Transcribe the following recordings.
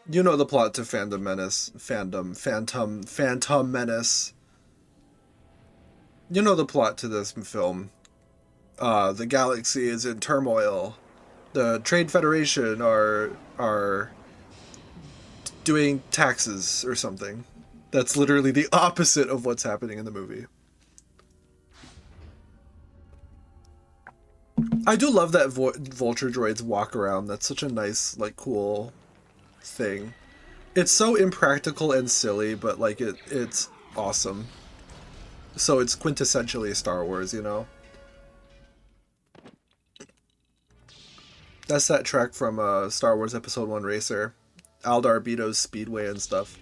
You know the plot to Phantom Menace. You know the plot to this film. The galaxy is in turmoil. The Trade Federation are doing taxes or something. That's literally the opposite of what's happening in the movie. I do love that vulture droids walk around. That's such a nice, like, cool thing. It's so impractical and silly, but like it's awesome. So it's quintessentially Star Wars, you know. That's that track from Star Wars Episode One Racer, Aldar Beto's Speedway and stuff.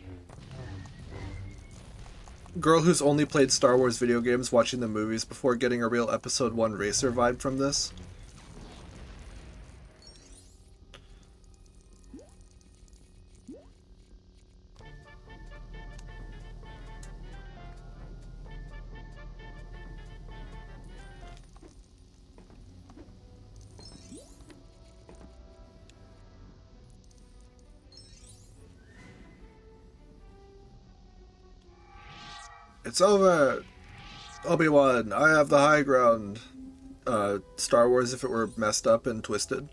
Girl who's only played Star Wars video games, watching the movies before getting a real Episode One Racer vibe from this. It's over! Obi-Wan, I have the high ground. Star Wars if it were messed up and twisted.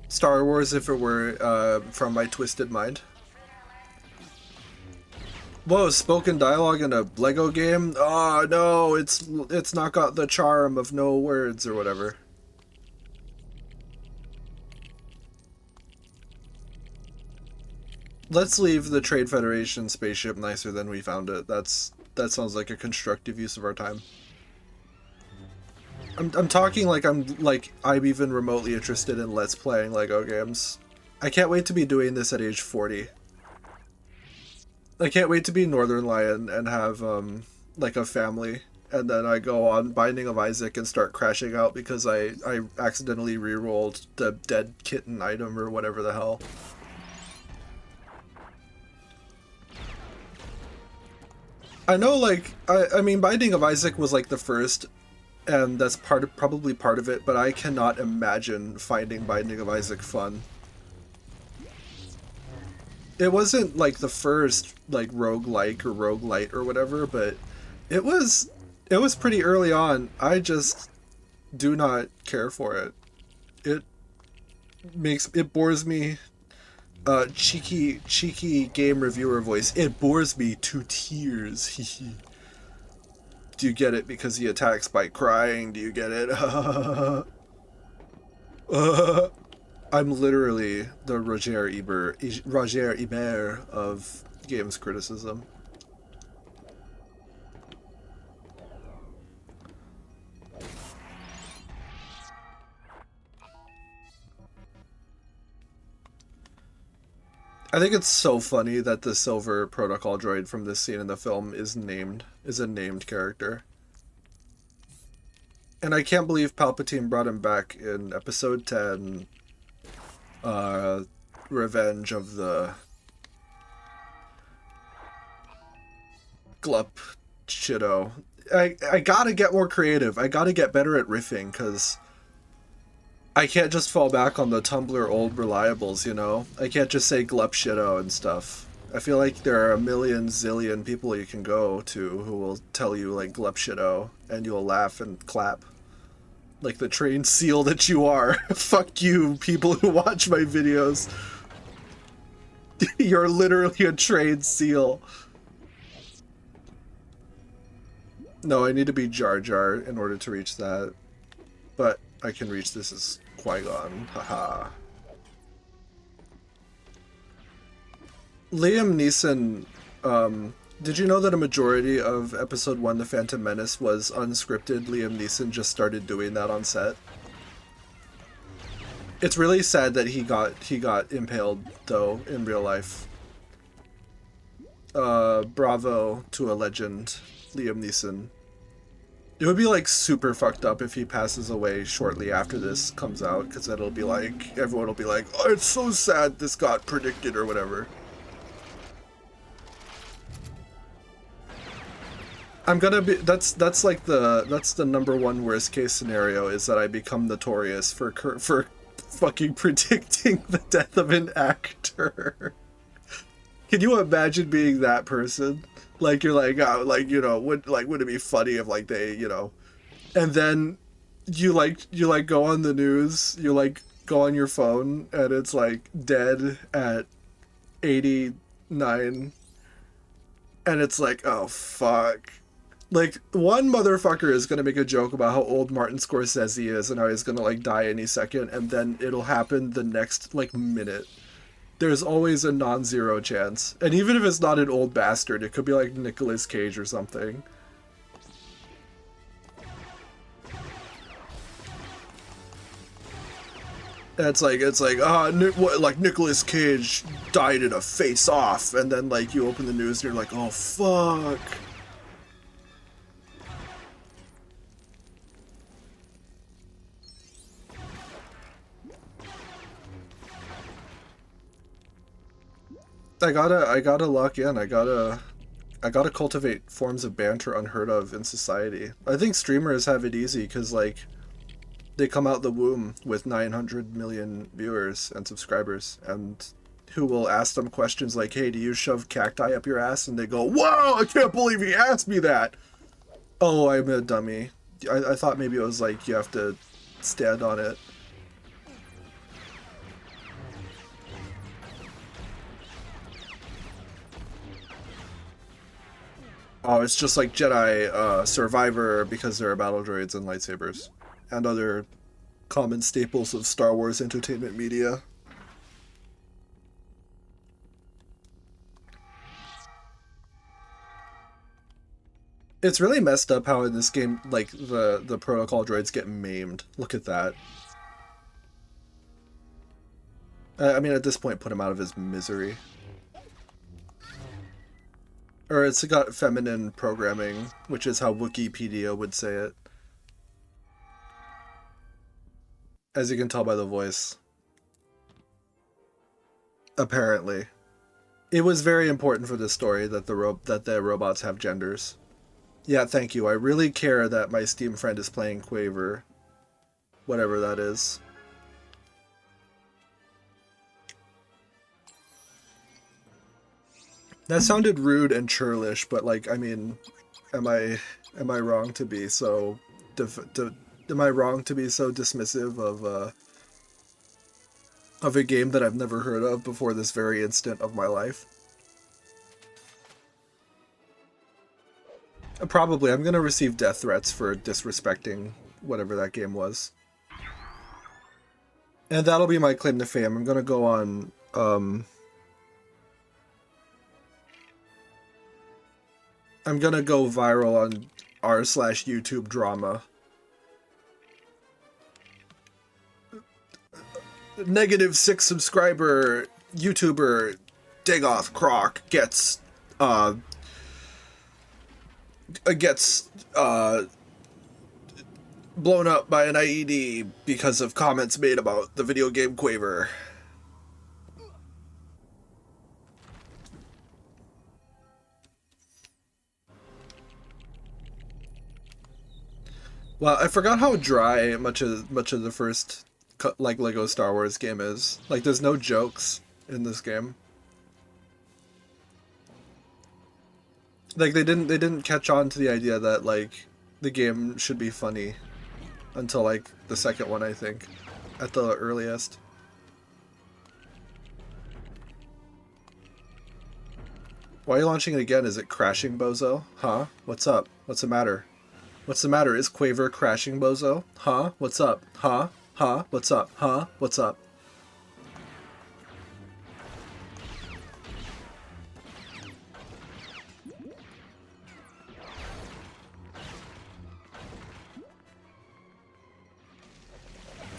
Star Wars if it were from my twisted mind. Whoa, spoken dialogue in a Lego game? Oh no, it's not got the charm of no words or whatever. Let's leave the Trade Federation spaceship nicer than we found it. That sounds like a constructive use of our time. I'm talking like I'm even remotely interested in Let's Playing Lego games. I can't wait to be doing this at age 40. I can't wait to be Northern Lion and have like a family, and then I go on Binding of Isaac and start crashing out because I accidentally re-rolled the dead kitten item or whatever the hell. I know, like, I mean, Binding of Isaac was like the first, and that's probably part of it, but I cannot imagine finding Binding of Isaac fun. It wasn't like the first like roguelike or roguelite or whatever, but it was it was pretty early on. I just do not care for it. It it bores me. Cheeky game reviewer voice. It bores me to tears. Do you get it because he attacks by crying? Do you get it? I'm literally the Roger Ebert of games criticism. I think it's so funny that the silver protocol droid from this scene in the film is a named character. And I can't believe Palpatine brought him back in episode 10, uh, Revenge of the Glup Shido. I gotta get more creative. I gotta get better at riffing, because I can't just fall back on the Tumblr old reliables, you know? I can't just say Glup Shido and stuff. I feel like there are a million zillion people you can go to who will tell you, like, Glup Shido, and you'll laugh and clap. Like the trained seal that you are. Fuck you, people who watch my videos. You're literally a trained seal. No, I need to be Jar Jar in order to reach that. But I can reach this as Qui-Gon. Haha. Liam Neeson, did you know that a majority of episode 1, The Phantom Menace, was unscripted? Liam Neeson just started doing that on set. It's really sad that he got impaled though in real life. Bravo to a legend, Liam Neeson. It would be like super fucked up if he passes away shortly after this comes out, because it'll be like, everyone will be like, oh, it's so sad this got predicted or whatever. I'm gonna be, that's like that's the number one worst case scenario, is that I become notorious for fucking predicting the death of an actor. Can you imagine being that person? Like you're like, like would it be funny if like they, and then you go on the news, you like go on your phone, and it's like dead at 89, and it's like, oh fuck. Like, one motherfucker is gonna make a joke about how old Martin Scorsese is and how he's gonna like die any second, and then it'll happen the next like minute. There's always a non-zero chance, and even if it's not an old bastard, it could be like Nicolas Cage or something. It's like like Nicolas Cage died in a face-off, and then like you open the news and you're like, oh fuck. I gotta lock in. I gotta cultivate forms of banter unheard of in society. I think streamers have it easy because like they come out the womb with 900 million viewers and subscribers, and who will ask them questions like, hey, do you shove cacti up your ass? And they go, whoa, I can't believe he asked me that. Oh, I'm a dummy. I thought maybe it was like you have to stand on it. Oh, it's just like Jedi Survivor because there are battle droids and lightsabers and other common staples of Star Wars entertainment media. It's really messed up how in this game, like, the protocol droids get maimed. Look at that. I mean, at this point, put him out of his misery. Or it's got feminine programming, which is how Wikipedia would say it. As you can tell by the voice. Apparently. It was very important for this story that the robots have genders. Yeah, thank you. I really care that my Steam friend is playing Quaver. Whatever that is. That sounded rude and churlish, but like, I mean, am I wrong to be so am I wrong to be so dismissive of a game that I've never heard of before this very instant of my life? Probably. I'm gonna receive death threats for disrespecting whatever that game was. And that'll be my claim to fame. I'm gonna go on, I'm gonna go viral on r/YouTube drama. -6 subscriber YouTuber Dagoth Croc gets blown up by an IED because of comments made about the video game Quaver. Well, I forgot how dry much of the first like Lego Star Wars game is. Like, there's no jokes in this game. Like they didn't catch on to the idea that like the game should be funny until like the second one, I think, at the earliest. Why are you launching it again? Is it crashing, bozo? Huh? What's up? What's the matter? What's the matter? Is Quaver crashing, bozo? Huh? What's up? Huh? Huh? What's up? Huh? What's up?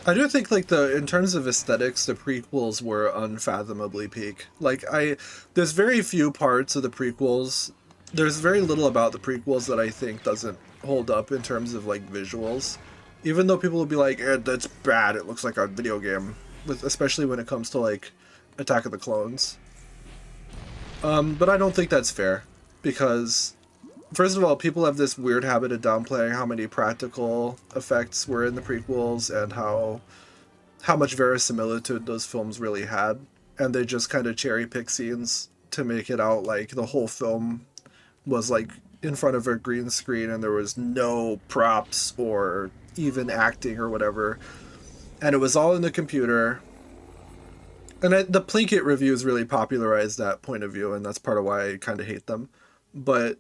I do think like in terms of aesthetics, the prequels were unfathomably peak. There's very few parts of the prequels. There's very little about the prequels that I think doesn't hold up in terms of like visuals. Even though people will be like, that's bad, it looks like a video game. Especially when it comes to like Attack of the Clones. But I don't think that's fair. Because first of all, people have this weird habit of downplaying how many practical effects were in the prequels and how much verisimilitude those films really had, and they just kind of cherry pick scenes to make it out like the whole film was like in front of a green screen and there was no props or even acting or whatever, and it was all in the computer. And the Plinkett reviews really popularized that point of view, and that's part of why I kind of hate them. But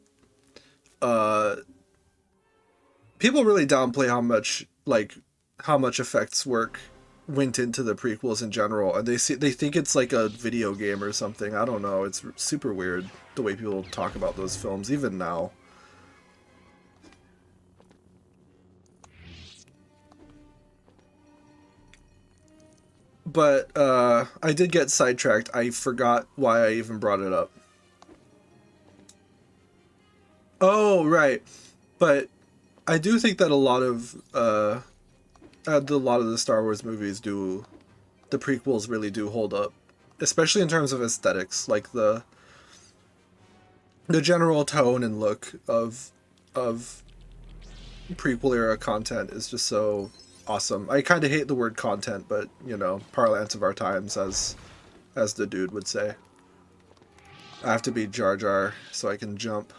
people really downplay how much effects work went into the prequels in general, and they think it's like a video game or something. I don't know. It's super weird the way people talk about those films, even now. But I did get sidetracked. I forgot why I even brought it up. Oh, right. But I do think that a lot of the Star Wars movies do, the prequels really do hold up, especially in terms of aesthetics. Like the general tone and look of prequel era content is just so awesome. I kind of hate the word content, but you know, parlance of our times, as the dude would say. I have to be Jar Jar so I can jump.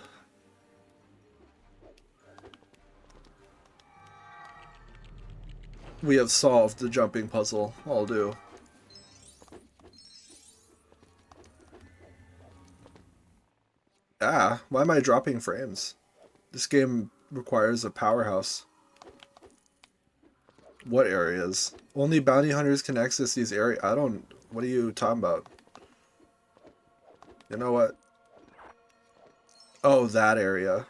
We have solved the jumping puzzle. I'll do. Ah, why am I dropping frames? This game requires a powerhouse. What areas? Only bounty hunters can access these areas. I don't... What are you talking about? You know what? Oh, that area.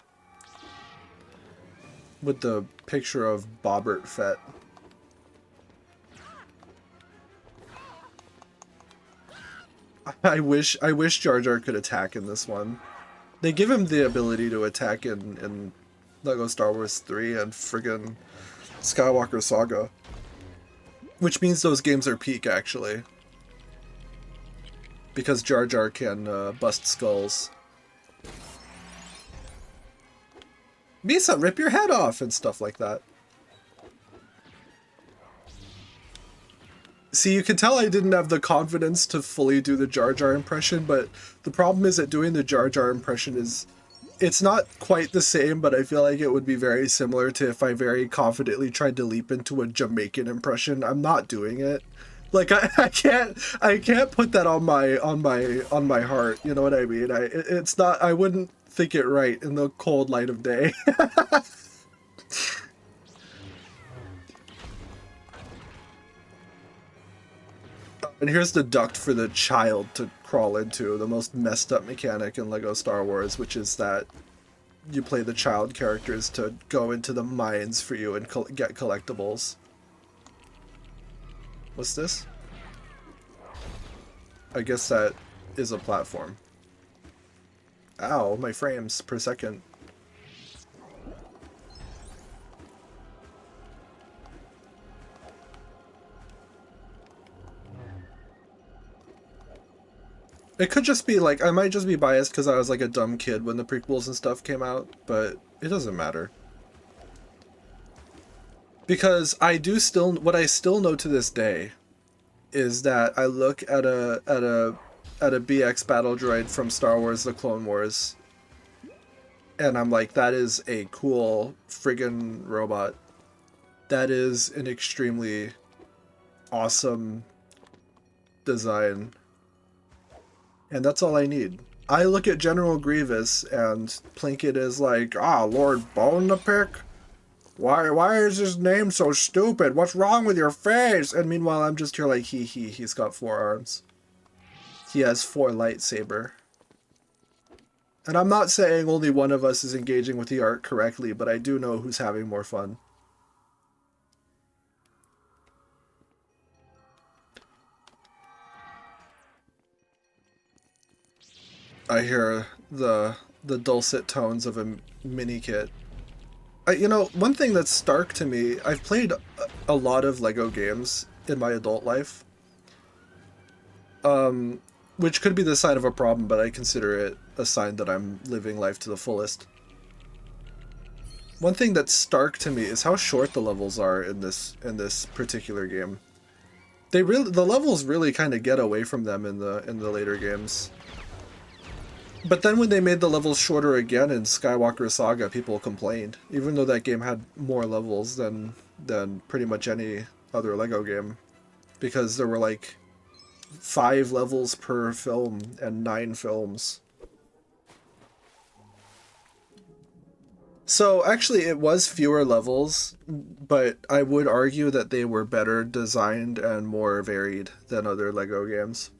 With the picture of Bobbert Fett. I wish Jar Jar could attack in this one. They give him the ability to attack in Lego Star Wars 3 and friggin' Skywalker Saga. Which means those games are peak, actually. Because Jar Jar can bust skulls. Misa, rip your head off! And stuff like that. See, you can tell I didn't have the confidence to fully do the Jar Jar impression, but the problem is that doing the Jar Jar impression is... It's not quite the same, but I feel like it would be very similar to if I very confidently tried to leap into a Jamaican impression. I'm not doing it. Like, I can't put that on my heart, you know what I mean? It's not... I wouldn't think it right in the cold light of day. And here's the duct for the child to crawl into, the most messed up mechanic in LEGO Star Wars, which is that you play the child characters to go into the mines for you and get collectibles. What's this? I guess that is a platform. Ow, my frames per second. It could just be like, I might just be biased because I was like a dumb kid when the prequels and stuff came out, but it doesn't matter. Because what I still know to this day is that I look at a BX battle droid from Star Wars The Clone Wars and I'm like, that is a cool friggin' robot. That is an extremely awesome design. And that's all I need. I look at General Grievous and Plinkett is like, Lord Bone to pick? Why is his name so stupid? What's wrong with your face? And meanwhile, I'm just here like, he's got 4 arms. He has 4 lightsaber. And I'm not saying only one of us is engaging with the art correctly, but I do know who's having more fun. I hear the dulcet tones of a mini kit. You know, one thing that's stark to me, I've played a lot of LEGO games in my adult life. Which could be the sign of a problem, but I consider it a sign that I'm living life to the fullest. One thing that's stark to me is how short the levels are in this particular game. The levels really kind of get away from them in the later games. But then when they made the levels shorter again in Skywalker Saga, people complained, even though that game had more levels than pretty much any other Lego game, because there were like 5 levels per film and 9 films. So actually it was fewer levels, but I would argue that they were better designed and more varied than other Lego games.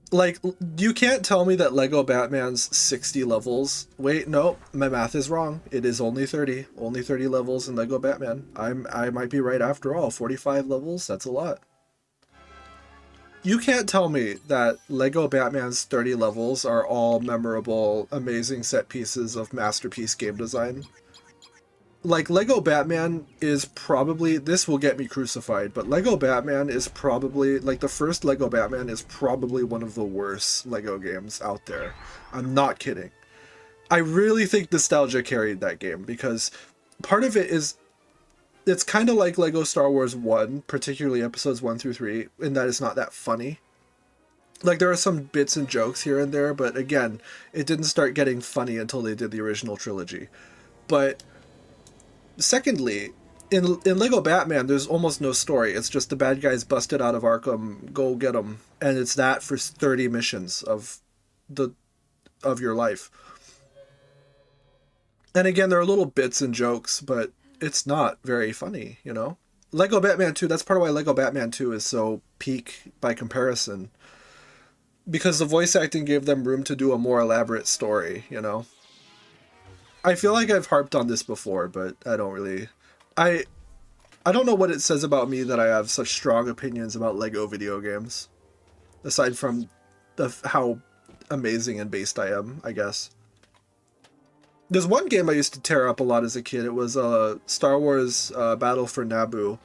Like, you can't tell me that Lego Batman's 60 levels. Wait, no, my math is wrong. It is only 30. Only 30 levels in Lego Batman. I might be right after all. 45 levels, that's a lot. You can't tell me that Lego Batman's 30 levels are all memorable, amazing set pieces of masterpiece game design. Like, Lego Batman is probably, this will get me crucified, but Lego Batman is probably, like, the first Lego Batman is probably one of the worst Lego games out there. I'm not kidding. I really think nostalgia carried that game, because part of it is, it's kind of like Lego Star Wars 1, particularly episodes 1 through 3, in that it's not that funny. Like, there are some bits and jokes here and there, but again, it didn't start getting funny until they did the original trilogy. But secondly, in Lego Batman, there's almost no story. It's just the bad guys busted out of Arkham, go get them, and it's that for 30 missions of your life. And again, there are little bits and jokes, but it's not very funny, you know? Lego Batman 2, that's part of why Lego Batman 2 is so peak by comparison. Because the voice acting gave them room to do a more elaborate story, you know? I feel like I've harped on this before, but I don't really... I don't know what it says about me that I have such strong opinions about Lego video games. Aside from how amazing and based I am, I guess. There's one game I used to tear up a lot as a kid. It was Star Wars Battle for Naboo.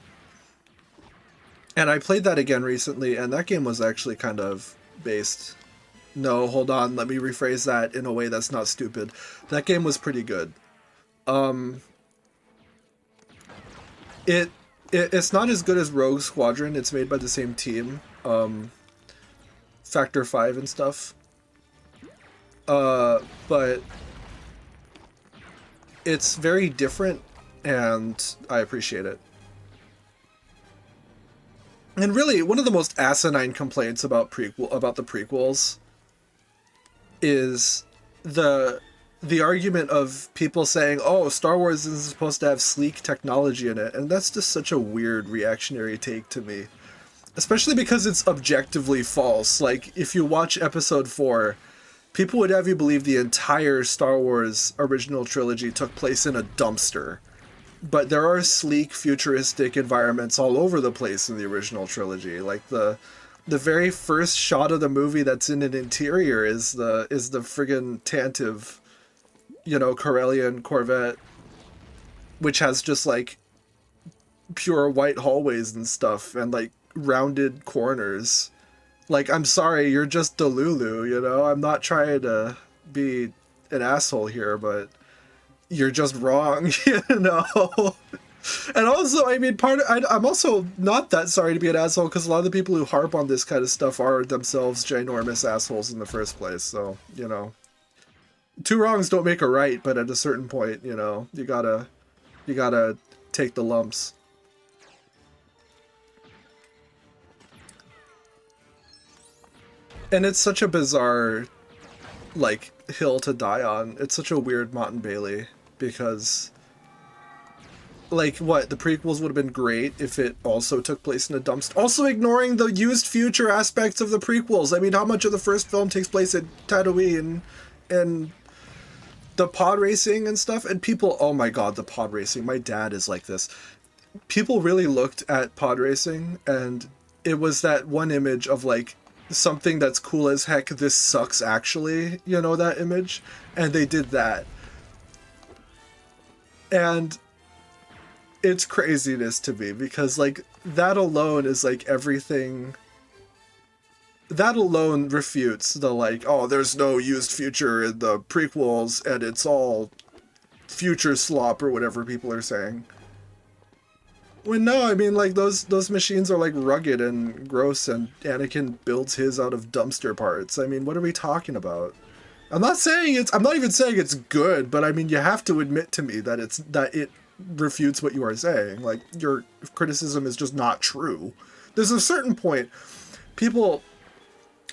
And I played that again recently, and that game was actually kind of based... No, hold on, let me rephrase that in a way that's not stupid. That game was pretty good. It's not as good as Rogue Squadron. It's made by the same team. Factor 5 and stuff. But it's very different, and I appreciate it. And really, one of the most asinine complaints about the prequels is the argument of people saying, oh, Star Wars isn't supposed to have sleek technology in it, and that's just such a weird reactionary take to me. Especially because it's objectively false. Like, if you watch Episode 4, people would have you believe the entire Star Wars original trilogy took place in a dumpster. But there are sleek, futuristic environments all over the place in the original trilogy. Like, the very first shot of the movie that's in an interior is the friggin' Tantive, you know, Corellian Corvette, which has just like pure white hallways and stuff and like rounded corners. Like, I'm sorry, you're just Delulu, you know? I'm not trying to be an asshole here, but you're just wrong, you know? And also, I mean, I'm also not that sorry to be an asshole, because a lot of the people who harp on this kind of stuff are themselves ginormous assholes in the first place. So, you know, 2 wrongs don't make a right, but at a certain point, you know, you gotta take the lumps. And it's such a bizarre, like, hill to die on. It's such a weird Mott and Bailey, because... like, what, the prequels would have been great if it also took place in a dumpster. Also ignoring the used future aspects of the prequels. I mean, how much of the first film takes place at Tatooine and the pod racing and stuff? And people, oh my god, the pod racing. My dad is like this. People really looked at pod racing, and it was that one image of, like, something that's cool as heck, this sucks actually, you know, that image? And they did that. And... it's craziness to me, because, like, that alone is, like, everything... that alone refutes the, like, oh, there's no used future in the prequels, and it's all future slop, or whatever people are saying. Well, no, I mean, like, those machines are like rugged and gross, and Anakin builds his out of dumpster parts. I mean, what are we talking about? I'm not even saying it's good, but I mean, you have to admit to me that it refutes what you are saying. Like, your criticism is just not true. There's a certain point, people,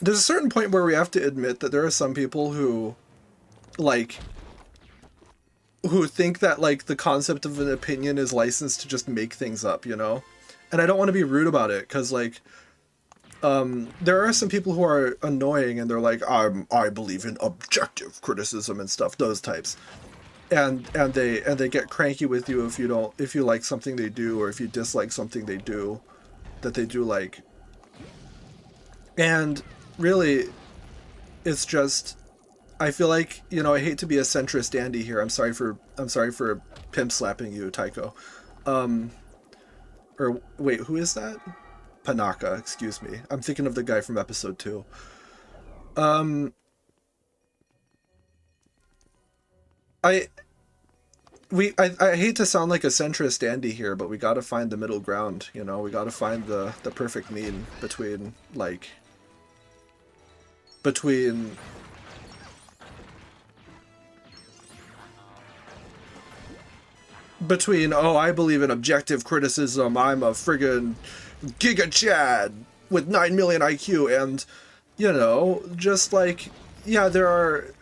there's a certain point where we have to admit that there are some people who, like, who think that, like, the concept of an opinion is licensed to just make things up, you know? And I don't want to be rude about it, because, like, there are some people who are annoying and they're like, I believe in objective criticism and stuff, those types. And they get cranky with you if you like something they do, or if you dislike something they do that they do like. And really, it's just, I feel like, you know, I hate to be a centrist Andy here. I'm sorry for pimp slapping you, Tycho. Or wait, who is that? Panaka, excuse me. I'm thinking of the guy from episode 2. Um, I I hate to sound like a centrist Andy here, but we got to find the middle ground. You know, we got to find the perfect mean between between oh, I believe in objective criticism. I'm a friggin' Giga Chad with 9 million IQ, and you know, just like, yeah, there are,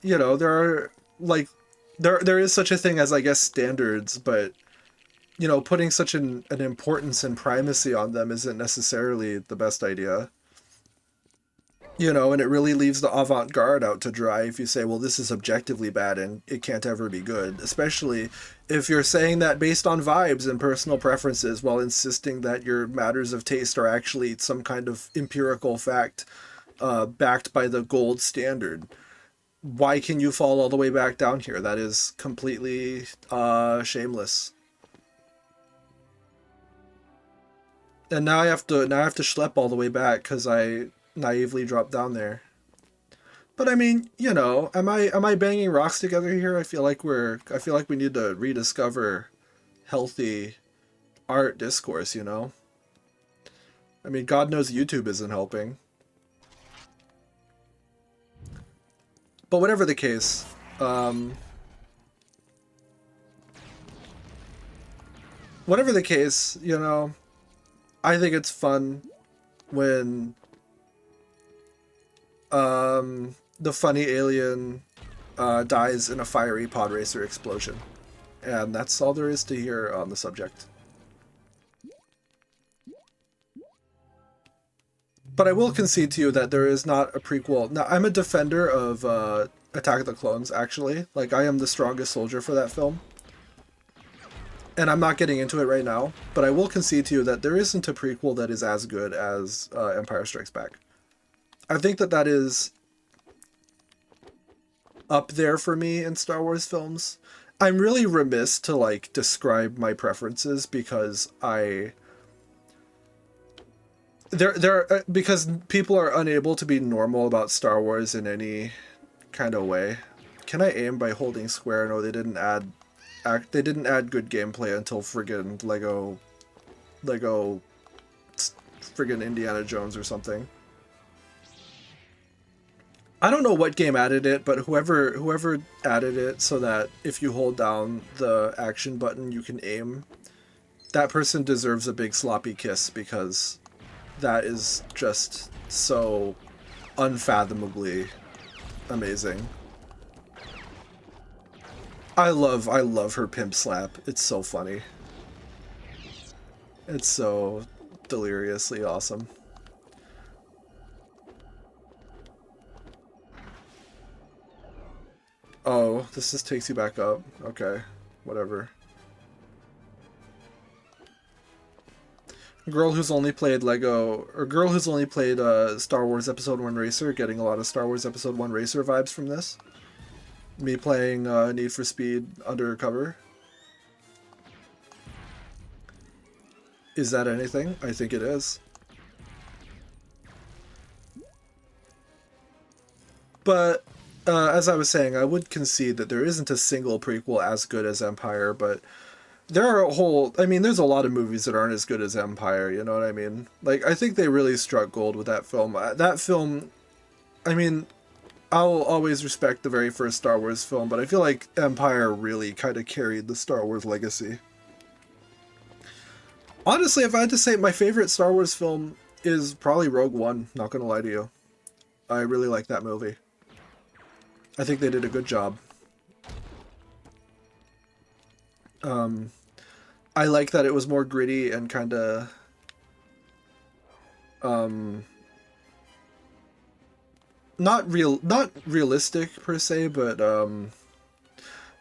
you know, there are like there is such a thing as, I guess, standards, but you know, putting such an importance and primacy on them isn't necessarily the best idea. You know, and it really leaves the avant-garde out to dry if you say, well, this is objectively bad and it can't ever be good, especially if you're saying that based on vibes and personal preferences while insisting that your matters of taste are actually some kind of empirical fact, backed by the gold standard. Why can you fall all the way back down here? That is completely shameless. And now I have to schlep all the way back because I naively dropped down there. But I mean, you know, am I banging rocks together here? I feel like we need to rediscover healthy art discourse, you know? I mean, God knows YouTube isn't helping. But whatever the case, you know, I think it's fun when the funny alien dies in a fiery pod racer explosion. And that's all there is to hear on the subject. But I will concede to you that there is not a prequel. Now, I'm a defender of Attack of the Clones, actually. Like, I am the strongest soldier for that film. And I'm not getting into it right now, but I will concede to you that there isn't a prequel that is as good as Empire Strikes Back. I think that that is up there for me in Star Wars films. I'm really remiss to, like, describe my preferences because because people are unable to be normal about Star Wars in any kind of way. Can I aim by holding square? No, they didn't add good gameplay until friggin' Lego friggin' Indiana Jones or something. I don't know what game added it, but whoever added it so that if you hold down the action button you can aim, that person deserves a big sloppy kiss because that is just so unfathomably amazing. I love her pimp slap. It's so funny. It's so deliriously awesome. Oh, this just takes you back up. Okay, whatever. Girl who's only played girl who's only played Star Wars Episode 1 Racer, getting a lot of Star Wars Episode 1 Racer vibes from this. Me playing Need for Speed Undercover. Is that anything? I think it is. But as I was saying, I would concede that there isn't a single prequel as good as Empire, but there are a whole, I mean, there's a lot of movies that aren't as good as Empire, you know what I mean? Like, I think they really struck gold with that film. That film, I mean, I'll always respect the very first Star Wars film, but I feel like Empire really kind of carried the Star Wars legacy. Honestly, if I had to say, my favorite Star Wars film is probably Rogue One, not gonna lie to you. I really like that movie. I think they did a good job. I like that it was more gritty and kind of not realistic per se, but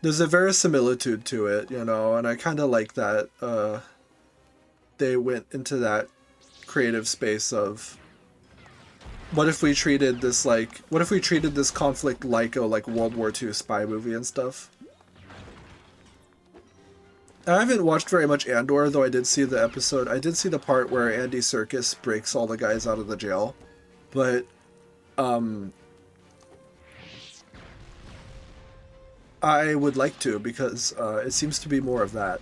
there's a verisimilitude to it, you know, and I kind of like that they went into that creative space of what if we treated this conflict like a World War II spy movie and stuff. I haven't watched very much Andor, though I did see the episode. I did see the part where Andy Serkis breaks all the guys out of the jail. But, I would like to, because it seems to be more of that.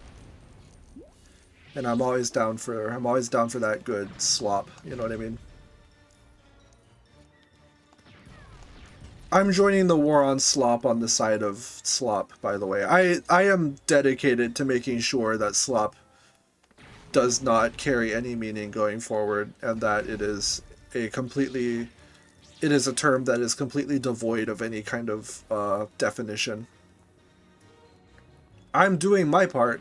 And I'm always down for that good slop, you know what I mean? I'm joining the war on slop on the side of slop, by the way. I am dedicated to making sure that slop does not carry any meaning going forward, and that it is a term that is completely devoid of any kind of definition. I'm doing my part.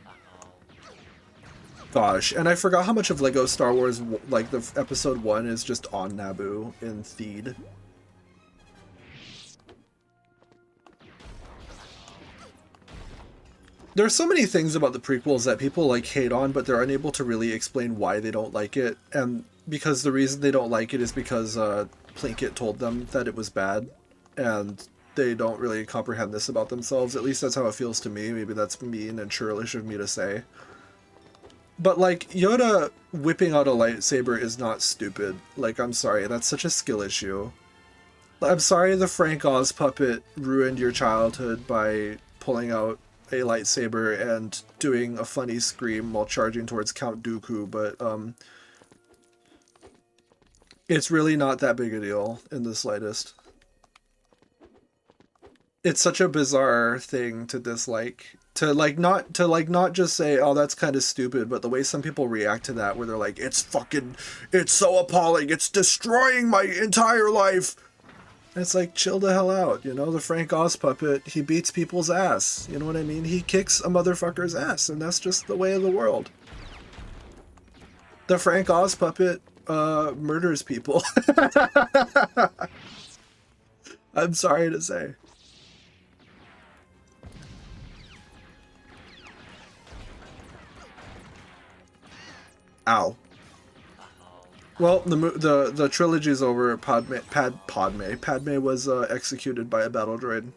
Gosh, and I forgot how much of Lego Star Wars, like the episode 1, is just on Naboo in Theed. There are so many things about the prequels that people like hate on, but they're unable to really explain why they don't like it. And because the reason they don't like it is because Plinkett told them that it was bad, and they don't really comprehend this about themselves. At least that's how it feels to me. Maybe that's mean and churlish of me to say. But like, Yoda whipping out a lightsaber is not stupid. Like, I'm sorry, that's such a skill issue. I'm sorry the Frank Oz puppet ruined your childhood by pulling out a lightsaber and doing a funny scream while charging towards Count Dooku, but it's really not that big a deal in the slightest. It's such a bizarre thing to dislike. Not just say, oh, that's kind of stupid, but the way some people react to that, where they're like, it's so appalling, it's destroying my entire life. It's like, chill the hell out, you know? The Frank Oz puppet, he beats people's ass, you know what I mean? He kicks a motherfucker's ass, and that's just the way of the world. The Frank Oz puppet murders people. I'm sorry to say. Ow. Well, the trilogy's over. Padme was executed by a battle droid.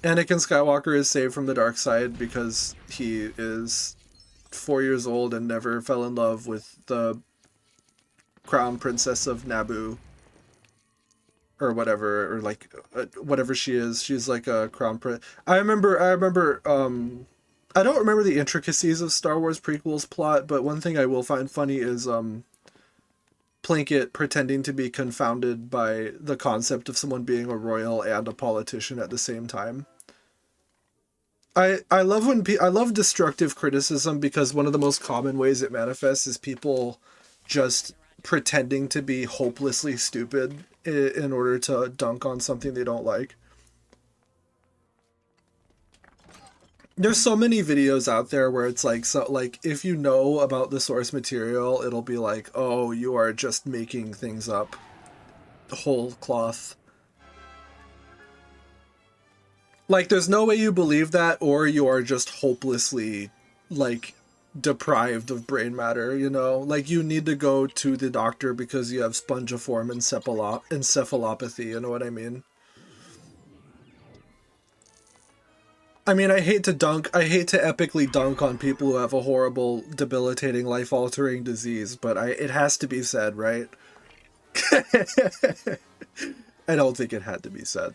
Anakin Skywalker is saved from the dark side because he is 4 years old and never fell in love with the crown princess of Naboo. Or whatever, or like, whatever she is. She's like a crown prince. I remember, I don't remember the intricacies of Star Wars prequels plot, but one thing I will find funny is Plinkett pretending to be confounded by the concept of someone being a royal and a politician at the same time. I love I love destructive criticism, because one of the most common ways it manifests is people just pretending to be hopelessly stupid in order to dunk on something they don't like. There's so many videos out there where it's like, so like, if you know about the source material, it'll be like, oh, you are just making things up whole cloth. Like, there's no way you believe that, or you are just hopelessly, like, deprived of brain matter, you know? Like, you need to go to the doctor because you have spongiform encephalopathy, you know what I mean? I mean, I hate to epically dunk on people who have a horrible, debilitating, life-altering disease, but it has to be said, right? I don't think it had to be said.